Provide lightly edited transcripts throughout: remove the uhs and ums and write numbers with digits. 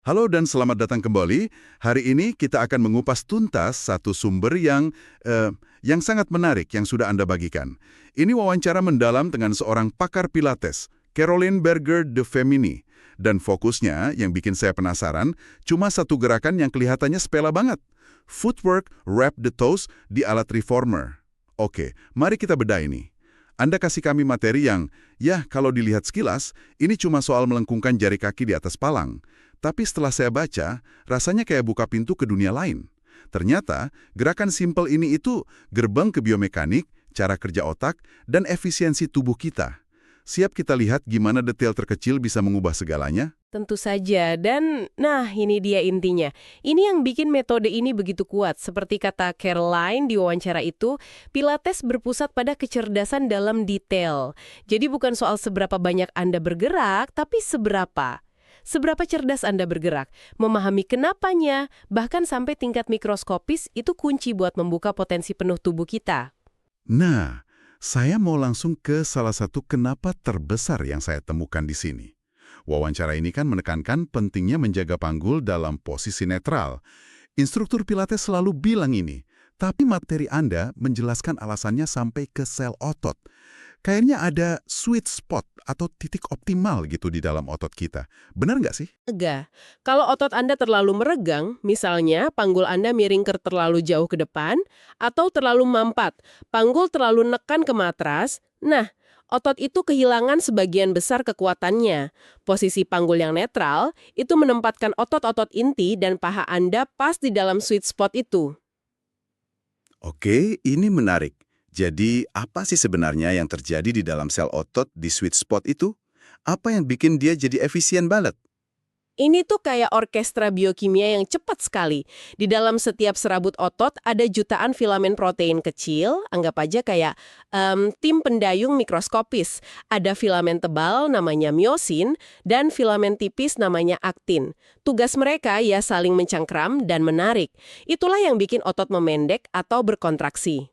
Halo dan selamat datang kembali. Hari ini kita akan mengupas tuntas satu sumber yang sangat menarik yang sudah Anda bagikan. Ini wawancara mendalam dengan seorang pakar Pilates, Caroline Berger de Femini. Dan fokusnya yang bikin saya penasaran, cuma satu gerakan yang kelihatannya sepele banget. Footwork wrap the toes di alat reformer. Oke, mari kita bedah ini. Anda kasih kami materi yang, ya kalau dilihat sekilas, ini cuma soal melengkungkan jari kaki di atas palang. Tapi setelah saya baca, rasanya kayak buka pintu ke dunia lain. Ternyata, gerakan simpel ini itu gerbang ke biomekanik, cara kerja otak, dan efisiensi tubuh kita. Siap kita lihat gimana detail terkecil bisa mengubah segalanya? Tentu saja, dan ini dia intinya. Ini yang bikin metode ini begitu kuat. Seperti kata Caroline di wawancara itu, Pilates berpusat pada kecerdasan dalam detail. Jadi bukan soal seberapa banyak Anda bergerak, tapi seberapa. Seberapa cerdas Anda bergerak, memahami kenapanya, bahkan sampai tingkat mikroskopis itu kunci buat membuka potensi penuh tubuh kita. Nah, saya mau langsung ke salah satu kenapa terbesar yang saya temukan di sini. Wawancara ini kan menekankan pentingnya menjaga panggul dalam posisi netral. Instruktur Pilates selalu bilang ini, tapi materi Anda menjelaskan alasannya sampai ke sel otot. Kayaknya ada sweet spot atau titik optimal gitu di dalam otot kita. Benar nggak sih? Enggak. Kalau otot Anda terlalu meregang, misalnya panggul Anda miring terlalu jauh ke depan, atau terlalu mampat, panggul terlalu nekan ke matras, otot itu kehilangan sebagian besar kekuatannya. Posisi panggul yang netral itu menempatkan otot-otot inti dan paha Anda pas di dalam sweet spot itu. Oke, ini menarik. Jadi, apa sih sebenarnya yang terjadi di dalam sel otot di sweet spot itu? Apa yang bikin dia jadi efisien banget? Ini tuh kayak orkestra biokimia yang cepat sekali. Di dalam setiap serabut otot ada jutaan filamen protein kecil, anggap aja kayak tim pendayung mikroskopis. Ada filamen tebal namanya miosin dan filamen tipis namanya aktin. Tugas mereka ya saling mencengkram dan menarik. Itulah yang bikin otot memendek atau berkontraksi.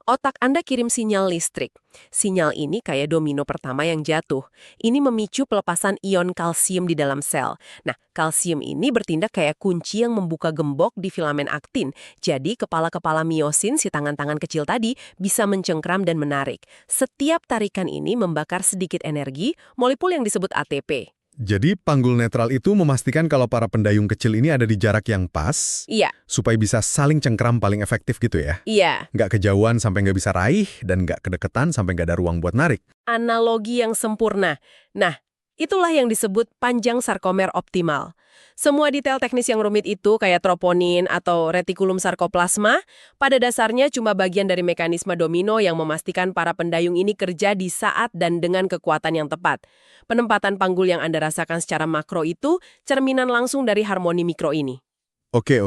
Otak Anda kirim sinyal listrik. Sinyal ini kayak domino pertama yang jatuh. Ini memicu pelepasan ion kalsium di dalam sel. Nah, kalsium ini bertindak kayak kunci yang membuka gembok di filamen aktin. Jadi, kepala-kepala miosin, si tangan-tangan kecil tadi, bisa mencengkram dan menarik. Setiap tarikan ini membakar sedikit energi, molekul yang disebut ATP. Jadi panggul netral itu memastikan kalau para pendayung kecil ini ada di jarak yang pas, Iya, supaya bisa saling cengkram paling efektif gitu ya. iya. Nggak kejauhan sampai nggak bisa raih, dan nggak kedeketan sampai nggak ada ruang buat narik. Analogi yang sempurna. Nah, itulah yang disebut panjang sarkomer optimal. Semua detail teknis yang rumit itu kayak troponin atau retikulum sarkoplasma, pada dasarnya cuma bagian dari mekanisme domino yang memastikan para pendayung ini kerja di saat dan dengan kekuatan yang tepat. Penempatan panggul yang Anda rasakan secara makro itu cerminan langsung dari harmoni mikro ini. Oke.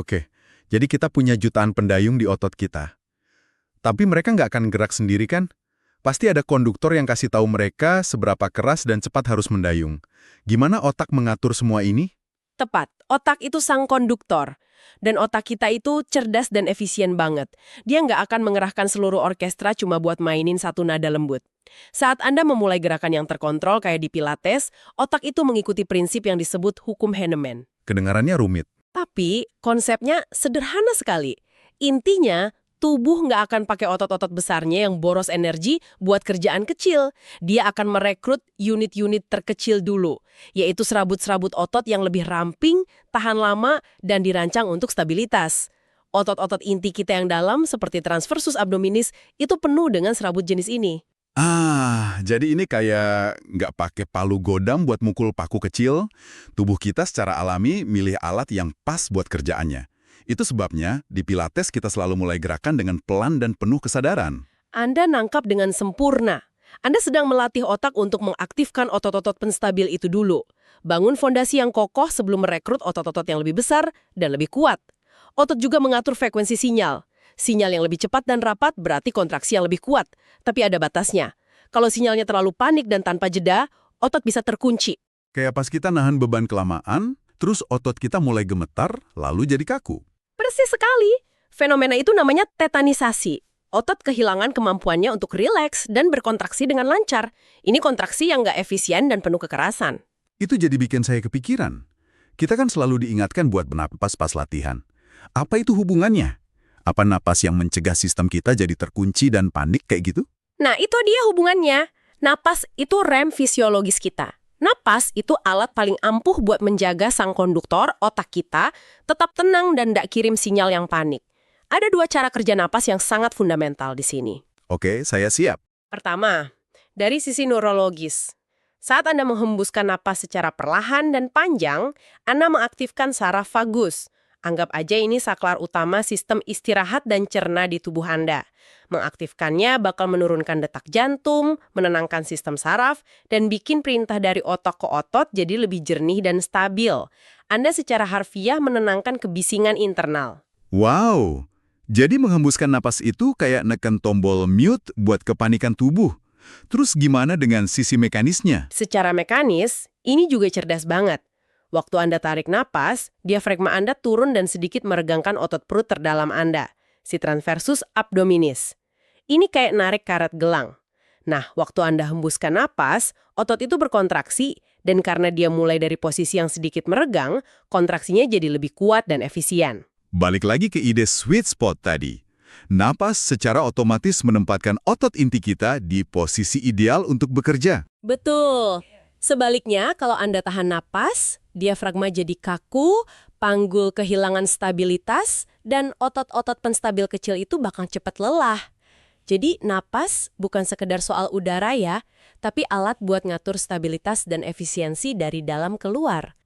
Jadi kita punya jutaan pendayung di otot kita. Tapi mereka nggak akan gerak sendiri kan? Pasti ada konduktor yang kasih tahu mereka seberapa keras dan cepat harus mendayung. Gimana otak mengatur semua ini? Tepat, otak itu sang konduktor. Dan otak kita itu cerdas dan efisien banget. Dia nggak akan mengerahkan seluruh orkestra cuma buat mainin satu nada lembut. Saat Anda memulai gerakan yang terkontrol kayak di Pilates, otak itu mengikuti prinsip yang disebut hukum Henneman. Kedengarannya rumit. Tapi konsepnya sederhana sekali. Intinya, tubuh nggak akan pakai otot-otot besarnya yang boros energi buat kerjaan kecil. Dia akan merekrut unit-unit terkecil dulu, yaitu serabut-serabut otot yang lebih ramping, tahan lama, dan dirancang untuk stabilitas. Otot-otot inti kita yang dalam, seperti transversus abdominis, itu penuh dengan serabut jenis ini. Jadi ini kayak nggak pakai palu godam buat mukul paku kecil. Tubuh kita secara alami milih alat yang pas buat kerjaannya. Itu sebabnya di Pilates kita selalu mulai gerakan dengan pelan dan penuh kesadaran. Anda nangkap dengan sempurna. Anda sedang melatih otak untuk mengaktifkan otot-otot penstabil itu dulu. Bangun fondasi yang kokoh sebelum merekrut otot-otot yang lebih besar dan lebih kuat. Otot juga mengatur frekuensi sinyal. Sinyal yang lebih cepat dan rapat berarti kontraksi yang lebih kuat. Tapi ada batasnya. Kalau sinyalnya terlalu panik dan tanpa jeda, otot bisa terkunci. Kayak pas kita nahan beban kelamaan, terus otot kita mulai gemetar, lalu jadi kaku. Persis sekali. Fenomena itu namanya tetanisasi. Otot kehilangan kemampuannya untuk rileks dan berkontraksi dengan lancar. Ini kontraksi yang nggak efisien dan penuh kekerasan. Itu jadi bikin saya kepikiran. Kita kan selalu diingatkan buat bernapas pas latihan. Apa itu hubungannya? Apa napas yang mencegah sistem kita jadi terkunci dan panik kayak gitu? Nah, itu dia hubungannya. Napas itu rem fisiologis kita. Napas itu alat paling ampuh buat menjaga sang konduktor, otak kita, tetap tenang dan tidak kirim sinyal yang panik. Ada 2 cara kerja napas yang sangat fundamental di sini. Oke, saya siap. Pertama, dari sisi neurologis. Saat Anda menghembuskan napas secara perlahan dan panjang, Anda mengaktifkan saraf vagus. Anggap aja ini saklar utama sistem istirahat dan cerna di tubuh Anda. Mengaktifkannya bakal menurunkan detak jantung, menenangkan sistem saraf, dan bikin perintah dari otak ke otot jadi lebih jernih dan stabil. Anda secara harfiah menenangkan kebisingan internal. Wow, jadi menghembuskan napas itu kayak neken tombol mute buat kepanikan tubuh. Terus gimana dengan sisi mekanisnya? Secara mekanis, ini juga cerdas banget. Waktu Anda tarik napas, diafragma Anda turun dan sedikit meregangkan otot perut terdalam Anda, si transversus abdominis. Ini kayak narik karet gelang. Nah, waktu Anda hembuskan napas, otot itu berkontraksi, dan karena dia mulai dari posisi yang sedikit meregang, kontraksinya jadi lebih kuat dan efisien. Balik lagi ke ide sweet spot tadi. Napas secara otomatis menempatkan otot inti kita di posisi ideal untuk bekerja. Betul. Sebaliknya, kalau Anda tahan napas, diafragma jadi kaku, panggul kehilangan stabilitas, dan otot-otot penstabil kecil itu bakal cepat lelah. Jadi, napas bukan sekedar soal udara ya, tapi alat buat ngatur stabilitas dan efisiensi dari dalam keluar.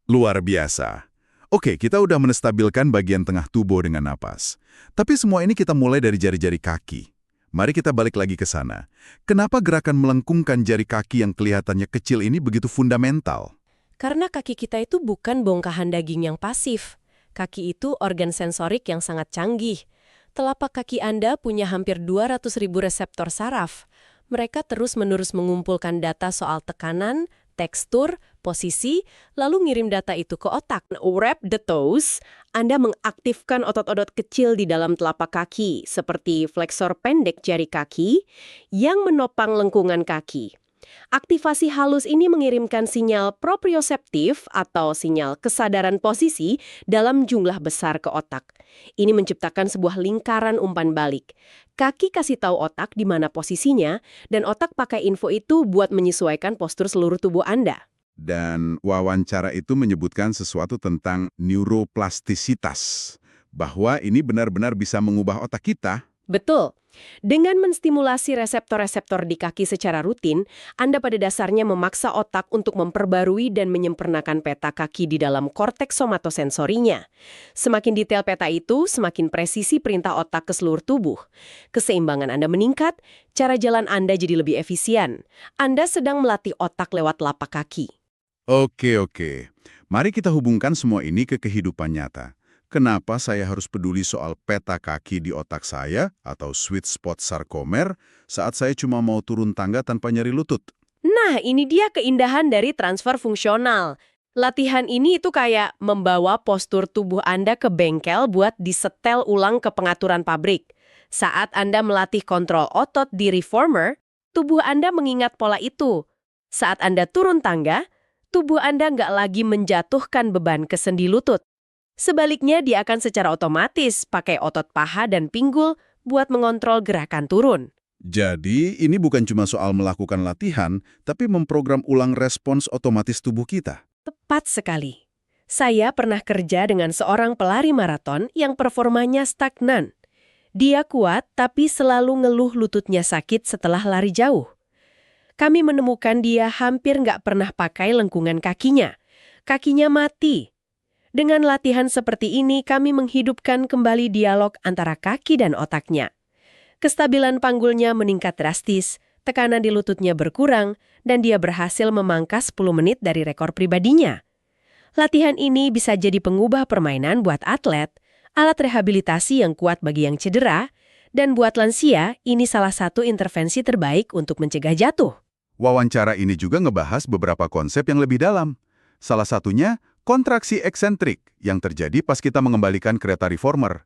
Luar biasa. Oke, kita udah menstabilkan bagian tengah tubuh dengan napas. Tapi semua ini kita mulai dari jari-jari kaki. Mari kita balik lagi ke sana. Kenapa gerakan melengkungkan jari kaki yang kelihatannya kecil ini begitu fundamental? Karena kaki kita itu bukan bongkahan daging yang pasif. Kaki itu organ sensorik yang sangat canggih. Telapak kaki Anda punya hampir 200.000 reseptor saraf. Mereka terus-menerus mengumpulkan data soal tekanan, tekstur, posisi, lalu ngirim data itu ke otak. Wrap the toes, Anda mengaktifkan otot-otot kecil di dalam telapak kaki, seperti fleksor pendek jari kaki, yang menopang lengkungan kaki. Aktivasi halus ini mengirimkan sinyal proprioseptif atau sinyal kesadaran posisi dalam jumlah besar ke otak. Ini menciptakan sebuah lingkaran umpan balik. Kaki kasih tahu otak di mana posisinya, dan otak pakai info itu buat menyesuaikan postur seluruh tubuh Anda. Dan wawancara itu menyebutkan sesuatu tentang neuroplastisitas, bahwa ini benar-benar bisa mengubah otak kita. Betul. Dengan menstimulasi reseptor-reseptor di kaki secara rutin, Anda pada dasarnya memaksa otak untuk memperbarui dan menyempurnakan peta kaki di dalam korteks somatosensorinya. Semakin detail peta itu, semakin presisi perintah otak ke seluruh tubuh. Keseimbangan Anda meningkat, cara jalan Anda jadi lebih efisien. Anda sedang melatih otak lewat lapak kaki. Oke. Mari kita hubungkan semua ini ke kehidupan nyata. Kenapa saya harus peduli soal peta kaki di otak saya atau sweet spot sarkomer saat saya cuma mau turun tangga tanpa nyeri lutut? Nah, ini dia keindahan dari transfer fungsional. Latihan ini itu kayak membawa postur tubuh Anda ke bengkel buat disetel ulang ke pengaturan pabrik. Saat Anda melatih kontrol otot di reformer, tubuh Anda mengingat pola itu. Saat Anda turun tangga, tubuh Anda nggak lagi menjatuhkan beban ke sendi lutut. Sebaliknya, dia akan secara otomatis pakai otot paha dan pinggul buat mengontrol gerakan turun. Jadi, ini bukan cuma soal melakukan latihan, tapi memprogram ulang respons otomatis tubuh kita. Tepat sekali. Saya pernah kerja dengan seorang pelari maraton yang performanya stagnan. Dia kuat, tapi selalu ngeluh lututnya sakit setelah lari jauh. Kami menemukan dia hampir nggak pernah pakai lengkungan kakinya. Kakinya mati. Dengan latihan seperti ini, kami menghidupkan kembali dialog antara kaki dan otaknya. Kestabilan panggulnya meningkat drastis, tekanan di lututnya berkurang, dan dia berhasil memangkas 10 menit dari rekor pribadinya. Latihan ini bisa jadi pengubah permainan buat atlet, alat rehabilitasi yang kuat bagi yang cedera, dan buat lansia, ini salah satu intervensi terbaik untuk mencegah jatuh. Wawancara ini juga ngebahas beberapa konsep yang lebih dalam. Salah satunya, kontraksi eksentrik yang terjadi pas kita mengembalikan kereta reformer.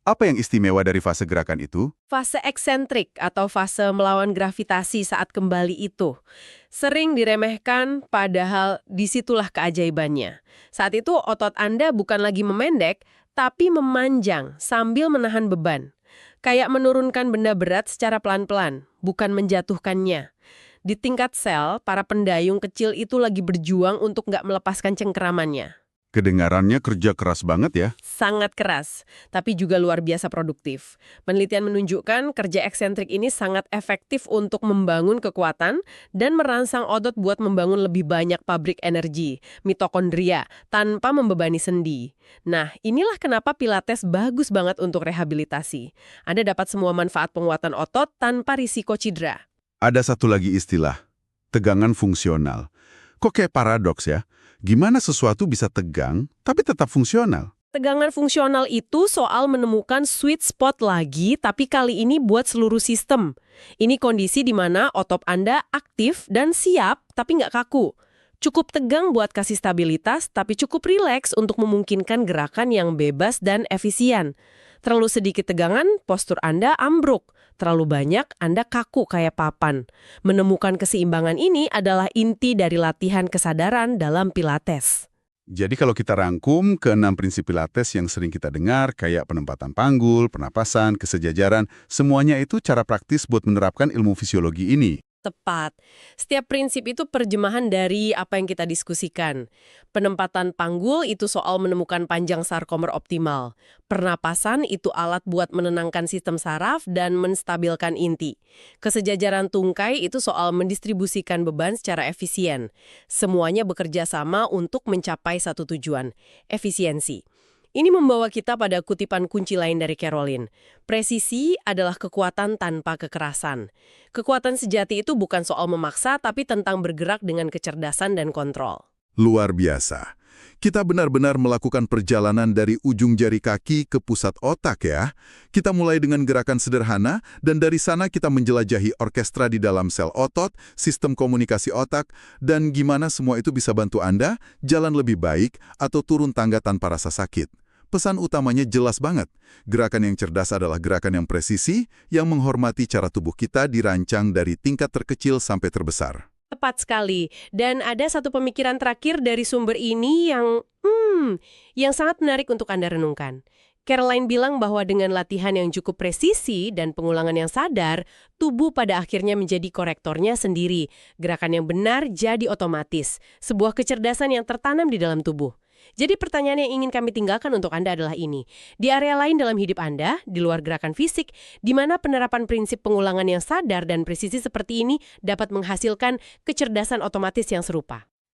Apa yang istimewa dari fase gerakan itu? Fase eksentrik atau fase melawan gravitasi saat kembali itu sering diremehkan, padahal disitulah keajaibannya. Saat itu otot Anda bukan lagi memendek, tapi memanjang sambil menahan beban. Kayak menurunkan benda berat secara pelan-pelan, bukan menjatuhkannya. Di tingkat sel, para pendayung kecil itu lagi berjuang untuk nggak melepaskan cengkeramannya. Kedengarannya kerja keras banget ya. Sangat keras, tapi juga luar biasa produktif. Penelitian menunjukkan kerja eksentrik ini sangat efektif untuk membangun kekuatan dan merangsang otot buat membangun lebih banyak pabrik energi, mitokondria, tanpa membebani sendi. Nah, inilah kenapa Pilates bagus banget untuk rehabilitasi. Anda dapat semua manfaat penguatan otot tanpa risiko cedera. Ada satu lagi istilah, tegangan fungsional. Kok kayak paradoks ya? Gimana sesuatu bisa tegang, tapi tetap fungsional? Tegangan fungsional itu soal menemukan sweet spot lagi, tapi kali ini buat seluruh sistem. Ini kondisi di mana otot Anda aktif dan siap, tapi nggak kaku. Cukup tegang buat kasih stabilitas, tapi cukup rileks untuk memungkinkan gerakan yang bebas dan efisien. Terlalu sedikit tegangan, postur Anda ambruk. Terlalu banyak, Anda kaku kayak papan. Menemukan keseimbangan ini adalah inti dari latihan kesadaran dalam Pilates. Jadi kalau kita rangkum ke-6 prinsip Pilates yang sering kita dengar, kayak penempatan panggul, pernapasan, kesejajaran, semuanya itu cara praktis buat menerapkan ilmu fisiologi ini. Tepat. Setiap prinsip itu terjemahan dari apa yang kita diskusikan. Penempatan panggul itu soal menemukan panjang sarkomer optimal. Pernapasan itu alat buat menenangkan sistem saraf dan menstabilkan inti. Kesejajaran tungkai itu soal mendistribusikan beban secara efisien. Semuanya bekerja sama untuk mencapai satu tujuan, efisiensi. Ini membawa kita pada kutipan kunci lain dari Caroline. Presisi adalah kekuatan tanpa kekerasan. Kekuatan sejati itu bukan soal memaksa, tapi tentang bergerak dengan kecerdasan dan kontrol. Luar biasa. Kita benar-benar melakukan perjalanan dari ujung jari kaki ke pusat otak ya. Kita mulai dengan gerakan sederhana, dan dari sana kita menjelajahi orkestra di dalam sel otot, sistem komunikasi otak, dan gimana semua itu bisa bantu Anda jalan lebih baik atau turun tangga tanpa rasa sakit. Pesan utamanya jelas banget. Gerakan yang cerdas adalah gerakan yang presisi, yang menghormati cara tubuh kita dirancang dari tingkat terkecil sampai terbesar. Tepat sekali. Dan ada satu pemikiran terakhir dari sumber ini yang sangat menarik untuk Anda renungkan. Caroline bilang bahwa dengan latihan yang cukup presisi dan pengulangan yang sadar, tubuh pada akhirnya menjadi korektornya sendiri. Gerakan yang benar jadi otomatis. Sebuah kecerdasan yang tertanam di dalam tubuh. Jadi pertanyaan yang ingin kami tinggalkan untuk Anda adalah ini. Di area lain dalam hidup Anda, di luar gerakan fisik, di mana penerapan prinsip pengulangan yang sadar dan presisi seperti ini dapat menghasilkan kecerdasan otomatis yang serupa.